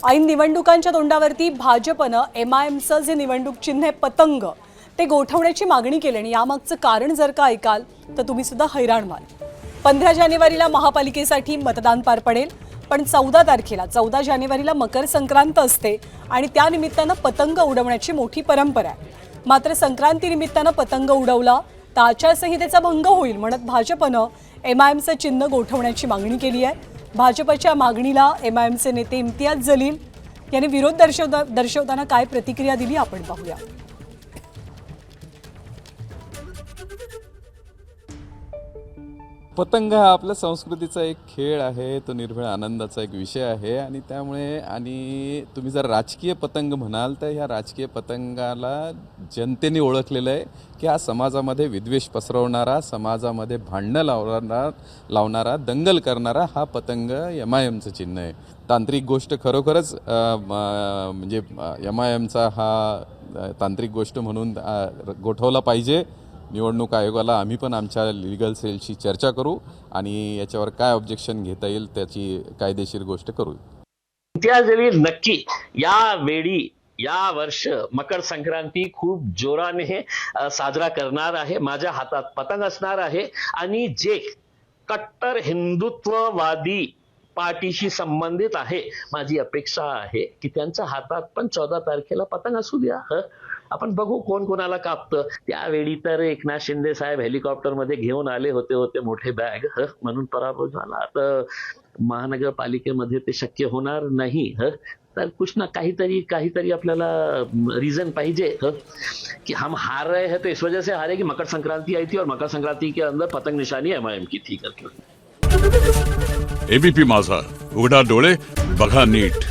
ऐन निवडणुकांच्या तोंडावरती भाजपनं MIMचं जे निवडणूक चिन्ह आहे पतंग ते गोठवण्याची मागणी केली आणि यामागचं कारण जर का ऐकाल तर तुम्ही सुद्धा हैराण व्हाल। 15 जानेवारीला महापालिकेसाठी मतदान पार पडेल, पण 14 जानेवारीला मकर संक्रांत असते आणि त्या निमित्तानं पतंग उडवण्याची मोठी परंपरा आहे। मात्र संक्रांती निमित्तानं पतंग उडवला तर आचारसंहितेचा भंग होईल म्हणत भाजपनं MIMचं चिन्ह गोठवण्याची मागणी केली आहे। भाजपच्या मागणीला MIMचे नेते इम्तियाज जलील यांनी विरोध दर्शवताना काय प्रतिक्रिया दिली आपण पाहूया। पतंग हा आपल्या संस्कृतीचा एक खेळ आहे, तो निर्भय आनंदाचा एक विषय आहे आणि त्यामुळे आणि तुम्ही जर राजकीय पतंग म्हणाल तर ह्या राजकीय पतंगाला जनतेने ओळखलेलं आहे की हा समाजामध्ये विद्वेष पसरवणारा, समाजामध्ये भांडणं लावणारा, दंगल करणारा हा पतंग MIMचं चिन्ह आहे। तांत्रिक गोष्ट खरोखरच म्हणजे MIMचा हा तांत्रिक गोष्ट म्हणून गोठवला पाहिजे। निवडणूक आयोगाला आम्ही पण आमच्या लीगल सेलशी चर्चा करू आणि याच्यावर काय ऑब्जेक्शन घेता येईल त्याची कायदेशीर गोष्ट करू। इम्तियाज जलील नक्की या वर्ष मकर संक्रांती खूप जोराने साजरा करणार आहे। माझ्या हातात पतंग असणार आहे आणि जे कट्टर हिंदुत्ववादी पार्टीशी संबंधित आहे, माझी अपेक्षा आहे की त्यांच्या हातात पण 14 तारखेला पतंग असू द्या। आपण बघू कोण कोणाला कापतं। त्यावेळी तर एकनाथ शिंदे साहेब हेलिकॉप्टरमध्ये घेऊन आले होते मोठे बॅग, म्हणून पराभव झाला। तर महानगरपालिकेमध्ये ते शक्य होणार नाही। तर कुछ ना काहीतरी आपल्याला रीजन पाहिजे कि हम हार रहे हैं तो इस वजह से हारे कि मकर संक्रांति आई थी और मकर संक्रांति के अंदर पतंग निशानी MIM की थी करके। ABP माझा, उघडा डोळे बघा नीट।